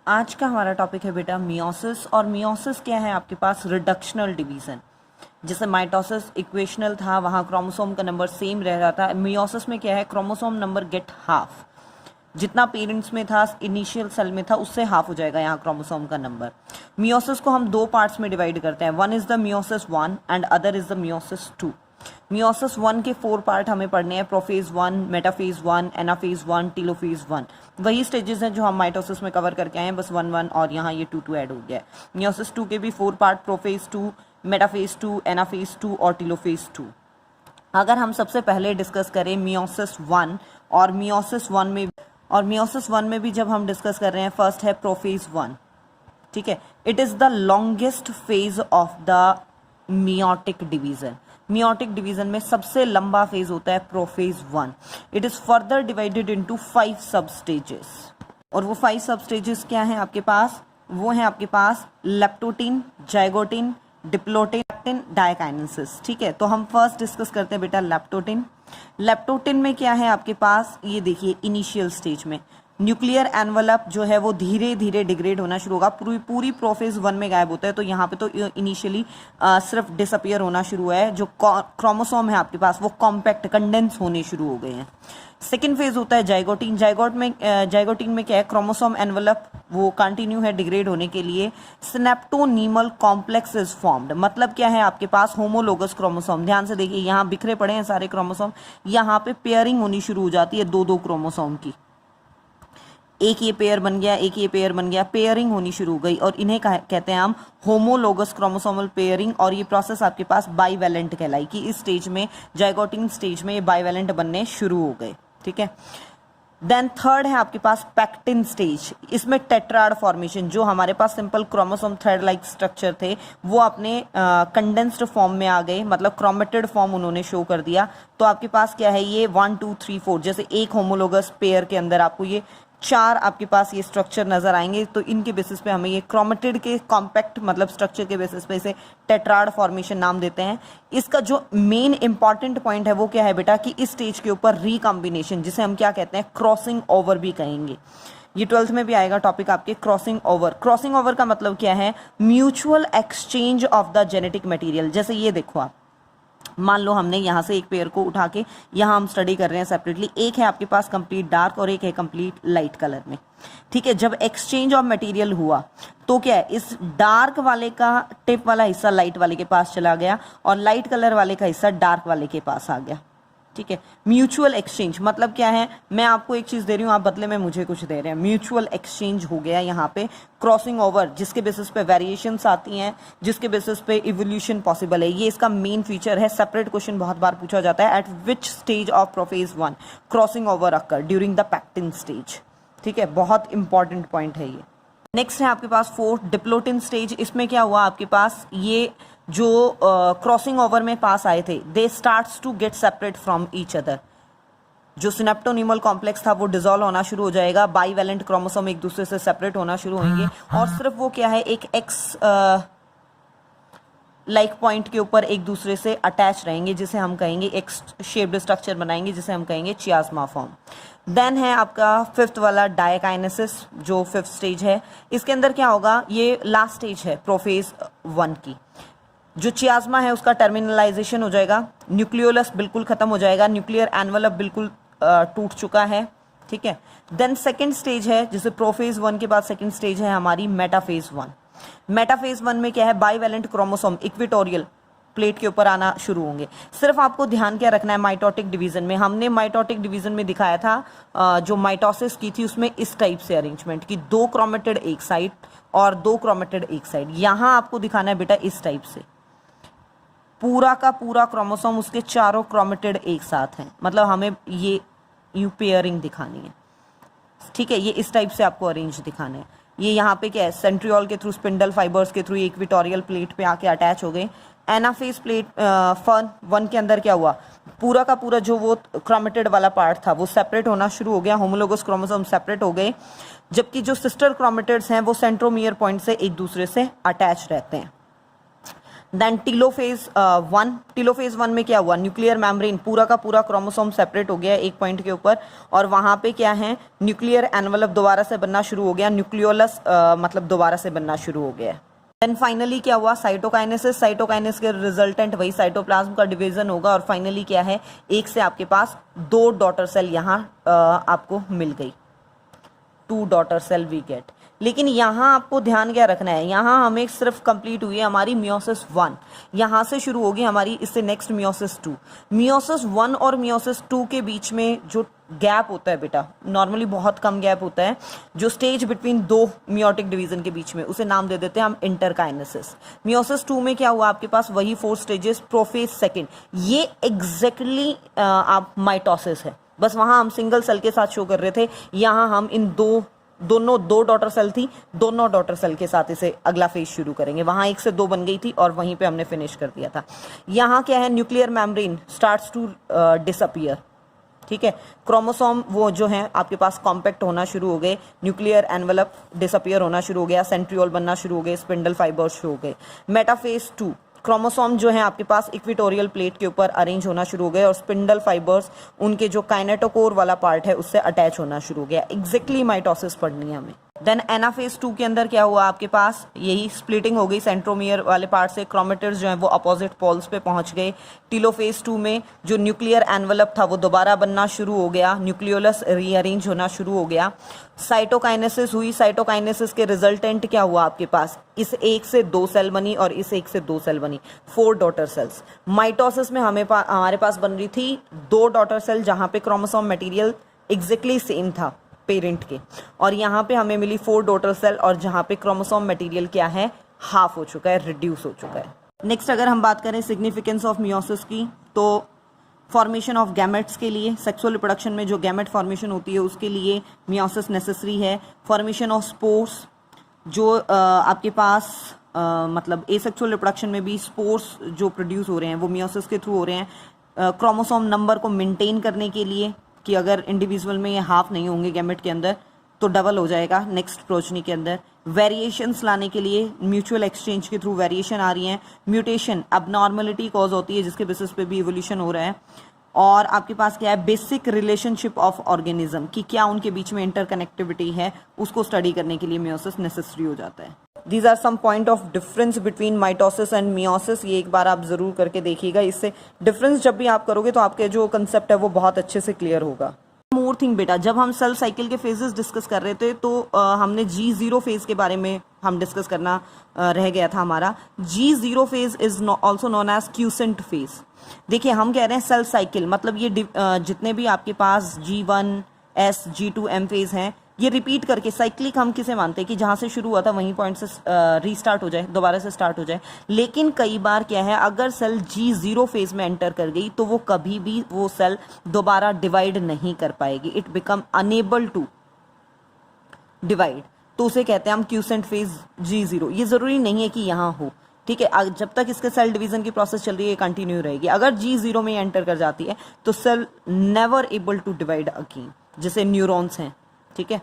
आज का हमारा टॉपिक है बेटा मियोसिस। और मियोसिस क्या है आपके पास? Reductional division. जैसे माइटोसिस इक्वेशनल था, वहाँ क्रोमोसोम का नंबर सेम रह रहा था। मियोसिस में क्या है? क्रोमोसोम नंबर गेट हाफ, जितना पेरेंट्स में था इनिशियल सेल में था उससे हाफ हो जाएगा यहाँ क्रोमोसोम का नंबर। मियोसिस को हम दो पार्ट्स में डिवाइड करते हैं, one is the meiosis 1 and other is the meiosis 2। Meiosis 1 के 4 पार्ट हमें पढ़ने हैं, प्रोफेज 1, मेटाफेज 1, एनाफेज 1, टीलोफेज 1। वही स्टेजेस हैं जो हम माइटोसिस में कवर करके आए हैं, बस 1 और यहाँ ये 2 ऐड हो गया है। मियोसिस 2 के भी 4 पार्ट, प्रोफेज 2, मेटाफेज 2, एनाफेज 2 और टीलोफेज 2। अगर हम सबसे पहले डिस्कस करें मियोसिस 1 और मियोसिस 1 में भी जब हम डिस्कस कर रहे हैं, फर्स्ट है प्रोफेज 1। ठीक है, it is the longest phase of the meiotic division. Meiotic division में सबसे लंबा फेज होता है prophase 1। It is further divided into 5 सब स्टेजेस। और वो 5 सब स्टेजेस क्या हैं आपके पास? वो हैं आपके पास लेप्टोटिन, जाइगोटिन, डिप्लोटिन, डायकाइनेसिस। ठीक है, तो हम फर्स्ट डिस्कस करते हैं बेटा लेप्टोटिन। लेप्टोटिन में क्या है आपके पास? ये देखिए, इनिशियल स्टेज में न्यूक्लियर एनवलप जो है वो धीरे धीरे डिग्रेड होना शुरू होगा। पूरी प्रोफेज 1 में गायब होता है, तो यहाँ पे तो इनिशियली सिर्फ डिसअपियर होना शुरू है। जो क्रोमोसोम है आपके पास वो कॉम्पैक्ट कंडेंस होने शुरू हो गए हैं। सेकेंड फेज होता है जाइगोटिन। जाइगोटिन में क्या है? क्रोमोसोम एनवलप वो कंटिन्यू है डिग्रेड होने के लिए। स्नेप्टोनीमल कॉम्प्लेक्स इज फॉर्म्ड। मतलब क्या है आपके पास? Homologous chromosome. ध्यान से देखिए, यहाँ बिखरे पड़े हैं सारे क्रोमोसोम, यहाँ पे पेयरिंग होनी शुरू हो जाती है दो क्रोमोसोम की। एक ये पेयर बन गया, एक ये पेयर बन गया, पेयरिंग होनी शुरू हो गई, और इन्हें कहते हैं हम होमोलोगस क्रोमोसोमल पेयरिंग। और ये प्रोसेस आपके पास बाइवेलेंट कहलाई कि इस स्टेज में, जाइगोटिन स्टेज में, ये बाइवेलेंट बनने शुरू हो गए। ठीक है, देन थर्ड है आपके पास पैक्टिन स्टेज। इसमें टेट्राड फॉर्मेशन, जो हमारे पास simple chromosome thread like structure थे वो अपने कंडेंस्ड फॉर्म में आ गए, मतलब क्रोमेटेड फॉर्म उन्होंने शो कर दिया। तो आपके पास क्या है? ये 1 2 3 4, जैसे एक होमोलोगस पेयर के अंदर आपको ये 4 आपके पास ये स्ट्रक्चर नजर आएंगे। तो इनके बेसिस पे हमें ये क्रोमेटिड के कॉम्पैक्ट मतलब स्ट्रक्चर के बेसिस पे इसे टेट्राड फॉर्मेशन नाम देते हैं। इसका जो मेन इंपॉर्टेंट पॉइंट है वो क्या है बेटा? कि इस स्टेज के ऊपर रिकॉम्बिनेशन, जिसे हम क्या कहते हैं? क्रॉसिंग ओवर भी कहेंगे। ये 12th में भी आएगा टॉपिक आपके, क्रॉसिंग ओवर। क्रॉसिंग ओवर का मतलब क्या है? Mutual exchange of the genetic material. जैसे ये देखो आप, मान लो हमने यहाँ से एक पेयर को उठा के यहाँ हम स्टडी कर रहे हैं सेपरेटली। एक है आपके पास कंप्लीट डार्क और एक है कंप्लीट लाइट कलर में। ठीक है, जब एक्सचेंज ऑफ मटेरियल हुआ तो क्या है? इस डार्क वाले का टिप वाला हिस्सा लाइट वाले के पास चला गया और लाइट कलर वाले का हिस्सा डार्क वाले के पास आ गया। ठीक है, म्यूचुअल एक्सचेंज मतलब क्या है? मैं आपको एक चीज दे रही हूँ, आप बदले में मुझे कुछ दे रहे हैं। म्यूचुअल एक्सचेंज हो गया यहाँ पे। क्रॉसिंग ओवर, जिसके बेसिस पे वेरिएशंस आती हैं, जिसके बेसिस पे इवोल्यूशन पॉसिबल है, ये इसका मेन फीचर है। सेपरेट क्वेश्चन बहुत बार पूछा जाता है, eight which stage of prophase 1 crossing over occur during the pectin stage. ठीक है, बहुत इंपॉर्टेंट पॉइंट है ये। नेक्स्ट है आपके पास 4 डिप्लोटिन स्टेज। इसमें क्या हुआ आपके पास? ये जो क्रॉसिंग ओवर में पास आए थे, they starts to get separate from each other. जो सिनेप्टोनीमल कॉम्प्लेक्स था वो डिसॉल्व होना शुरू हो जाएगा, बाइवेलेंट क्रोमोसोम एक दूसरे से सेपरेट होना शुरू होंगे, और सिर्फ वो क्या है? एक एक्स लाइक पॉइंट के ऊपर एक दूसरे से अटैच रहेंगे, जिसे हम कहेंगे एक्स शेप्ड स्ट्रक्चर बनाएंगे, जिसे हम कहेंगे चियास्मा फॉर्म। देन है आपका 5th वाला डायकाइनेसिस, जो 5th स्टेज है। इसके अंदर क्या होगा? ये लास्ट स्टेज है प्रोफेज 1 की। जो चियास्मा है उसका टर्मिनलाइजेशन हो जाएगा, न्यूक्लियोलस बिल्कुल खत्म हो जाएगा, न्यूक्लियर एनवलप बिल्कुल टूट चुका है। ठीक है, देन सेकेंड स्टेज है, जिसे प्रोफेज 1 के बाद सेकेंड स्टेज है हमारी मेटाफेज 1। मेटाफेज 1 में क्या है? बाइवेलेंट क्रोमोसोम इक्वेटोरियल प्लेट के ऊपर आना शुरू होंगे। सिर्फ आपको ध्यान क्या रखना है? माइटोटिक डिवीजन में हमने माइटोटिक डिवीजन में दिखाया था जो माइटोसिस की थी उसमें इस टाइप से अरेंजमेंट की, 2 क्रोमेटिड एक साइड और 2 क्रोमेटिड एक साइड। यहां आपको दिखाना है बेटा इस टाइप से, पूरा का पूरा क्रोमोसोम उसके चारों क्रोमेटिड एक साथ हैं, मतलब हमें ये यू पेयरिंग दिखानी है। ठीक है, ये इस टाइप से आपको अरेंज दिखाने हैं। ये यहाँ पे क्या है? सेंट्रियोल के थ्रू, स्पिंडल फाइबर्स के थ्रू इक्वेटोरियल प्लेट पे आके अटैच हो गए। एनाफेज प्लेट फन 1 के अंदर क्या हुआ? पूरा का पूरा जो वो क्रोमेटिड वाला पार्ट था वो सेपरेट होना शुरू हो गया, होमोलोगस क्रोमोसोम सेपरेट हो गए, जबकि जो सिस्टर क्रोमेटिड्स हैं वो सेंट्रोमियर पॉइंट से एक दूसरे से अटैच रहते हैं। देन टीलोफेज 1, टीलोफेज 1 में क्या हुआ, न्यूक्लियर मेम्ब्रेन पूरा का पूरा क्रोमोसोम सेपरेट हो गया एक पॉइंट के ऊपर, और वहां पे क्या है, न्यूक्लियर एनवलप दोबारा से बनना शुरू हो गया, न्यूक्लियोलस मतलब दोबारा से बनना शुरू हो गया। देन फाइनली क्या हुआ, साइटोकाइनेसिस, साइटोकाइनेसिस के रिजल्टेंट वही साइटोप्लाज्म का डिवीजन होगा, और फाइनली क्या है, एक से आपके पास 2 डॉटर सेल यहाँ आपको मिल गई, 2 डॉटर सेल वी गेट। लेकिन यहाँ आपको ध्यान क्या रखना है, यहाँ हमें सिर्फ कंप्लीट हुई है हमारी मियोसिस 1, यहाँ से शुरू होगी हमारी, इससे नेक्स्ट मियोसिस 2। मियोसिस 1 और मियोसिस 2 के बीच में जो गैप होता है बेटा, नॉर्मली बहुत कम गैप होता है, जो स्टेज बिटवीन 2 मियोटिक डिवीजन के बीच में, उसे नाम दे देते हैं हम इंटरकाइनेसिस। मियोसिस 2 में क्या हुआ आपके पास, वही 4 स्टेजेस, प्रोफेज सेकेंड, ये एग्जैक्टली आप माइटोसिस है, बस वहां हम सिंगल सेल के साथ शो कर रहे थे, यहाँ हम इन दोनों 2 डॉटर सेल थी, दोनों डॉटर सेल के साथ इसे अगला फेज शुरू करेंगे। वहां 1 से 2 बन गई थी और वहीं पे हमने फिनिश कर दिया था। यहाँ क्या है, nuclear membrane starts to disappear, ठीक है, क्रोमोसोम वो जो है आपके पास कॉम्पैक्ट होना शुरू हो गए, न्यूक्लियर एनवलप डिसअपियर होना शुरू हो गया, सेंट्रियोल बनना शुरू हो गए, स्पिंडल फाइबर्स हो गए। मेटाफेज 2, क्रोमोसोम जो है आपके पास इक्वेटोरियल प्लेट के ऊपर अरेंज होना शुरू हो गए, और स्पिंडल फाइबर्स उनके जो काइनेटोकोर वाला पार्ट है उससे अटैच होना शुरू हो गया। एग्जैक्टली माइटोसिस पढ़नी है हमें। देन एनाफेज 2 के अंदर क्या हुआ आपके पास, यही स्प्लिटिंग हो गई, सेंट्रोमियर वाले पार्ट से क्रोमेटिड्स जो है वो अपोजिट पोल्स पे पहुंच गए। टीलोफेज 2 में जो न्यूक्लियर एनवलप था वो दोबारा बनना शुरू हो गया, न्यूक्लियोलस रीअरेंज होना शुरू हो गया। साइटोकाइनेसिस हुई, साइटोकाइनेसिस के रिजल्टेंट क्या हुआ आपके पास, इस 1 से 2 सेल बनी और इस 1 से 2 सेल बनी, 4 डॉटर सेल्स। माइटोसिस में हमारे पास बन रही थी 2 डॉटर सेल, जहां पे क्रोमोसोम मटेरियल एग्जैक्टली सेम था पेरेंट के, और यहाँ पे हमें मिली 4 डॉटर सेल, और जहाँ पे क्रोमोसोम मटेरियल क्या है, हाफ हो चुका है, रिड्यूस हो चुका है। नेक्स्ट अगर हम बात करें सिग्निफिकेंस ऑफ मियोसिस की, तो फॉर्मेशन ऑफ गैमेट्स के लिए, सेक्सुअल रिप्रोडक्शन में जो गैमेट फॉर्मेशन होती है उसके लिए मियोसिस नेसेसरी है। फॉर्मेशन ऑफ स्पोर्स, जो आपके पास मतलब एसेक्सुअल रिप्रोडक्शन में भी स्पोर्स जो प्रोड्यूस हो रहे हैं वो मियोसिस के थ्रू हो रहे हैं। क्रोमोसोम नंबर को मेंटेन करने के लिए, कि अगर इंडिविजुअल में ये हाफ नहीं होंगे गैमेट के अंदर तो डबल हो जाएगा नेक्स्ट प्रोजनी के अंदर। वेरिएशंस लाने के लिए म्यूचुअल एक्सचेंज के थ्रू वेरिएशन आ रही है। म्यूटेशन अबनॉर्मलिटी कॉज होती है जिसके बेसिस पे भी इवोल्यूशन हो रहा है। और आपके पास क्या है, बेसिक रिलेशनशिप ऑफ ऑर्गेनिज्म, कि क्या उनके बीच में इंटरकनेक्टिविटी है, उसको स्टडी करने के लिए मियोसिस नेसेसरी हो जाता है। These are some point of difference between mitosis and meiosis, ये एक बार आप जरूर करके देखिएगा, इससे डिफरेंस जब भी आप करोगे तो आपके जो कंसेप्ट है वो बहुत अच्छे से क्लियर होगा। मोर थिंग बेटा, जब हम सेल साइकिल के फेजेस डिस्कस कर रहे थे तो हमने G0 फेज के बारे में हम डिस्कस करना रह गया था हमारा। G0 phase is also known as quiescent phase. देखिए हम कह रहे हैं सेल साइकिल, मतलब ये जितने भी आपके पास G1, S, G2, M phase हैं, ये रिपीट करके साइक्लिक हम किसे मानते हैं कि जहां से शुरू हुआ था वहीं पॉइंट से रीस्टार्ट हो जाए, दोबारा से स्टार्ट हो जाए। लेकिन कई बार क्या है, अगर सेल G0 फेज में एंटर कर गई तो वो कभी भी वो सेल दोबारा डिवाइड नहीं कर पाएगी, it become unable to divide, तो उसे कहते हैं हम क्यूसेंट फेज G0। ये जरूरी नहीं है कि यहाँ हो, ठीक है, जब तक इसके सेल डिवीजन की प्रोसेस चल रही है कंटिन्यू रहेगी। अगर G0 में एंटर कर जाती है तो cell never able to divide again, जैसे न्यूरॉन्स हैं, ठीक है।